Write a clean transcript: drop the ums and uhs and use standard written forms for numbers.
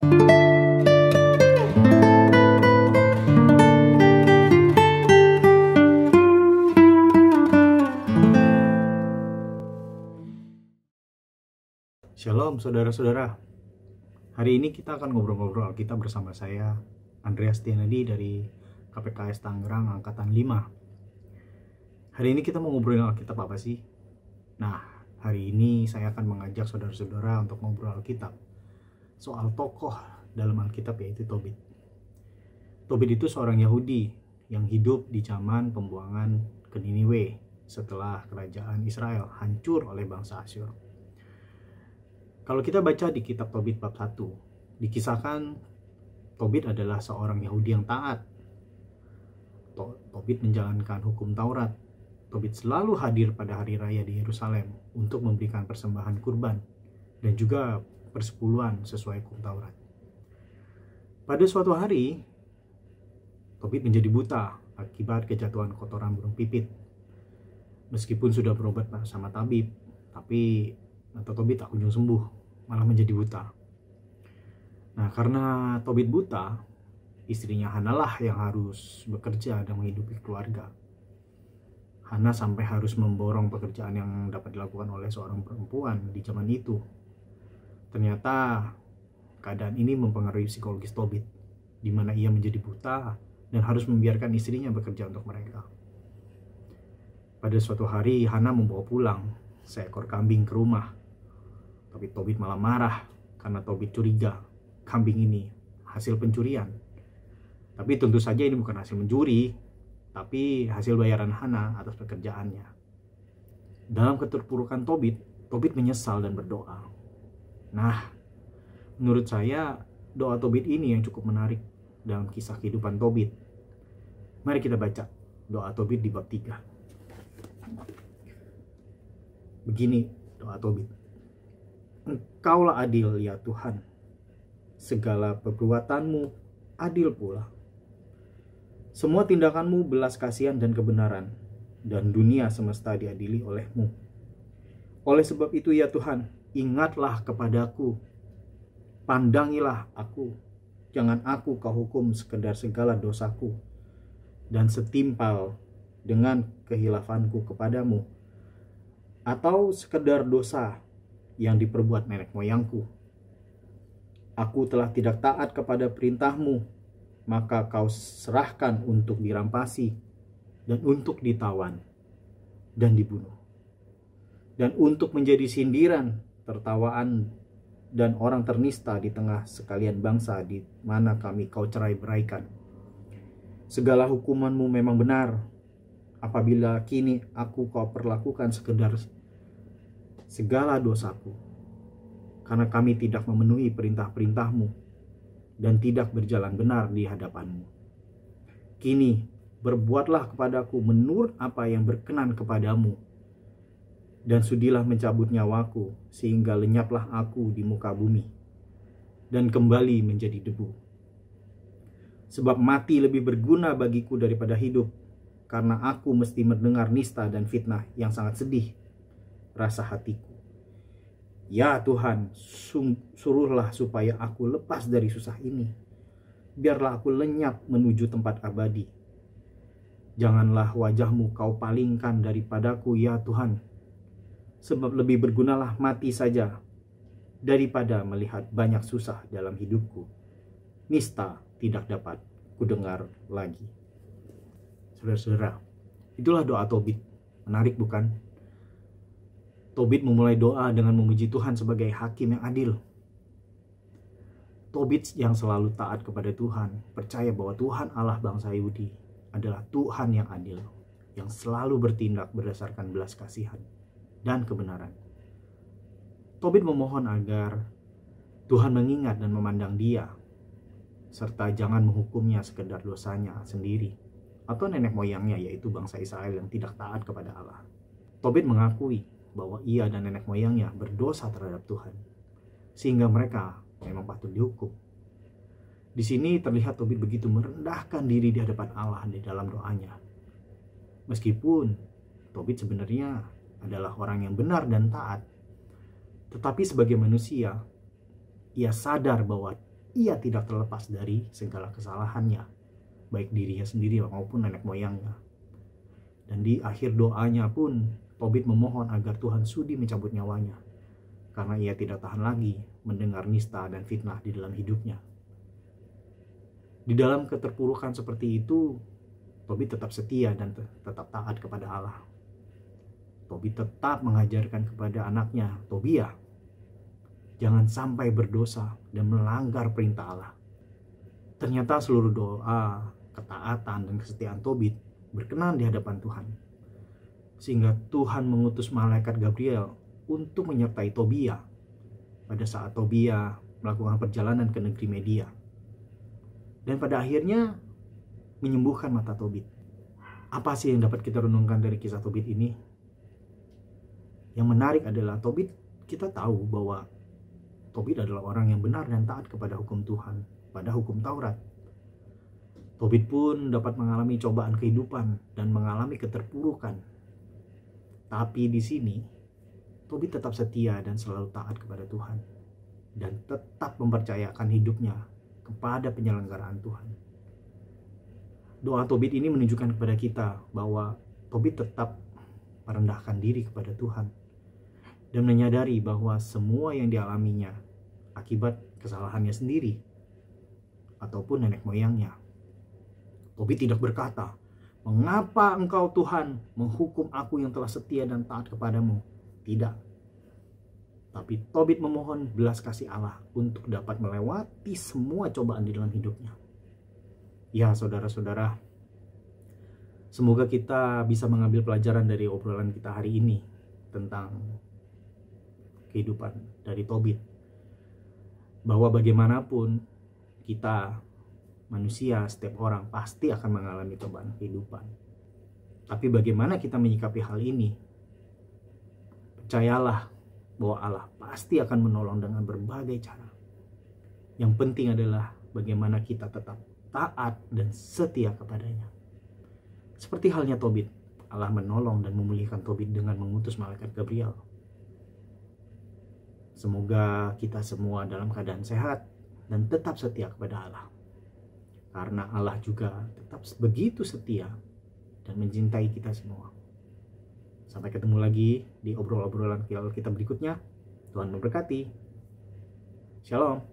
Shalom saudara-saudara. Hari ini kita akan ngobrol-ngobrol Alkitab bersama saya, Andreas Tianedi dari KPKS Tangerang Angkatan 5. Hari ini kita mau ngobrolin Alkitab apa sih? Nah, hari ini saya akan mengajak saudara-saudara untuk ngobrol Alkitab soal tokoh dalam Alkitab, yaitu Tobit. Tobit itu seorang Yahudi yang hidup di zaman pembuangan ke Niniwe setelah kerajaan Israel hancur oleh bangsa Asyur. Kalau kita baca di kitab Tobit bab 1, dikisahkan Tobit adalah seorang Yahudi yang taat. Tobit menjalankan hukum Taurat. Tobit selalu hadir pada hari raya di Yerusalem untuk memberikan persembahan kurban dan juga persepuluhan sesuai hukum Taurat. Pada suatu hari, Tobit menjadi buta akibat kejatuhan kotoran burung pipit. Meskipun sudah berobat sama tabib, tapi Tobit tak kunjung sembuh, malah menjadi buta. Nah, karena Tobit buta, istrinya Hana lah yang harus bekerja dan menghidupi keluarga. Hana sampai harus memborong pekerjaan yang dapat dilakukan oleh seorang perempuan di zaman itu. Ternyata keadaan ini mempengaruhi psikologis Tobit, di mana ia menjadi buta dan harus membiarkan istrinya bekerja untuk mereka. Pada suatu hari, Hana membawa pulang seekor kambing ke rumah. Tapi Tobit malah marah karena Tobit curiga kambing ini hasil pencurian. Tapi tentu saja ini bukan hasil mencuri, tapi hasil bayaran Hana atas pekerjaannya. Dalam keterpurukan Tobit menyesal dan berdoa. Nah, menurut saya doa Tobit ini yang cukup menarik dalam kisah kehidupan Tobit. Mari kita baca doa Tobit di bab 3. Begini doa Tobit. Engkaulah adil ya Tuhan, segala perbuatanmu adil pula. Semua tindakanmu belas kasihan dan kebenaran, dan dunia semesta diadili oleh-Mu. Oleh sebab itu ya Tuhan, ingatlah kepadaku, pandangilah aku, jangan aku Kau hukum sekedar segala dosaku, dan setimpal dengan kehilafanku kepadamu, atau sekedar dosa yang diperbuat nenek moyangku. Aku telah tidak taat kepada perintah-Mu, maka Kau serahkan untuk dirampasi, dan untuk ditawan, dan dibunuh. Dan untuk menjadi sindiran, tertawaan, dan orang ternista di tengah sekalian bangsa di mana kami Kau cerai-beraikan. Segala hukuman-Mu memang benar, apabila kini aku Kau perlakukan sekedar segala dosaku, karena kami tidak memenuhi perintah-perintah-Mu dan tidak berjalan benar di hadapan-Mu. Kini berbuatlah kepadaku menurut apa yang berkenan kepadamu, dan sudilah mencabut nyawaku sehingga lenyaplah aku di muka bumi dan kembali menjadi debu. Sebab mati lebih berguna bagiku daripada hidup, karena aku mesti mendengar nista dan fitnah yang sangat sedih rasa hatiku. Ya Tuhan, suruhlah supaya aku lepas dari susah ini. Biarlah aku lenyap menuju tempat abadi. Janganlah wajah-Mu Kau palingkan daripadaku ya Tuhan. Sebab lebih bergunalah mati saja daripada melihat banyak susah dalam hidupku. Nista tidak dapat kudengar lagi. Saudara-saudara, itulah doa Tobit. Menarik bukan? Tobit memulai doa dengan memuji Tuhan sebagai hakim yang adil. Tobit yang selalu taat kepada Tuhan, percaya bahwa Tuhan Allah bangsa Yahudi adalah Tuhan yang adil, yang selalu bertindak berdasarkan belas kasihan dan kebenaran. Tobit memohon agar Tuhan mengingat dan memandang dia, serta jangan menghukumnya sekedar dosanya sendiri atau nenek moyangnya, yaitu bangsa Israel yang tidak taat kepada Allah. Tobit mengakui bahwa ia dan nenek moyangnya berdosa terhadap Tuhan, sehingga mereka memang patut dihukum. Di sini terlihat Tobit begitu merendahkan diri di hadapan Allah di dalam doanya. Meskipun Tobit sebenarnya adalah orang yang benar dan taat, tetapi sebagai manusia, ia sadar bahwa ia tidak terlepas dari segala kesalahannya, baik dirinya sendiri maupun nenek moyangnya. Dan di akhir doanya pun Tobit memohon agar Tuhan sudi mencabut nyawanya, karena ia tidak tahan lagi mendengar nista dan fitnah di dalam hidupnya. Di dalam keterpurukan seperti itu, Tobit tetap setia dan tetap taat kepada Allah. Tobit tetap mengajarkan kepada anaknya, Tobia, jangan sampai berdosa dan melanggar perintah Allah. Ternyata seluruh doa, ketaatan, dan kesetiaan Tobit berkenan di hadapan Tuhan. Sehingga Tuhan mengutus malaikat Gabriel untuk menyertai Tobia pada saat Tobia melakukan perjalanan ke negeri Media. Dan pada akhirnya menyembuhkan mata Tobit. Apa sih yang dapat kita renungkan dari kisah Tobit ini? Yang menarik adalah kita tahu bahwa Tobit adalah orang yang benar dan taat kepada hukum Tuhan, pada hukum Taurat. Tobit pun dapat mengalami cobaan kehidupan dan mengalami keterpurukan. Tapi di sini, Tobit tetap setia dan selalu taat kepada Tuhan. Dan tetap mempercayakan hidupnya kepada penyelenggaraan Tuhan. Doa Tobit ini menunjukkan kepada kita bahwa Tobit tetap merendahkan diri kepada Tuhan dan menyadari bahwa semua yang dialaminya akibat kesalahannya sendiri ataupun nenek moyangnya. Tobit tidak berkata, "Mengapa engkau Tuhan menghukum aku yang telah setia dan taat kepadamu?" Tidak. Tapi Tobit memohon belas kasih Allah untuk dapat melewati semua cobaan di dalam hidupnya. Ya saudara-saudara, semoga kita bisa mengambil pelajaran dari obrolan kita hari ini tentang kehidupan dari Tobit. Bahwa bagaimanapun kita manusia, setiap orang pasti akan mengalami cobaan kehidupan. Tapi bagaimana kita menyikapi hal ini? Percayalah bahwa Allah pasti akan menolong dengan berbagai cara. Yang penting adalah bagaimana kita tetap taat dan setia kepadanya. Seperti halnya Tobit, Allah menolong dan memulihkan Tobit dengan mengutus malaikat Gabriel. Semoga kita semua dalam keadaan sehat dan tetap setia kepada Allah. Karena Allah juga tetap begitu setia dan mencintai kita semua. Sampai ketemu lagi di obrolan kita berikutnya. Tuhan memberkati. Shalom.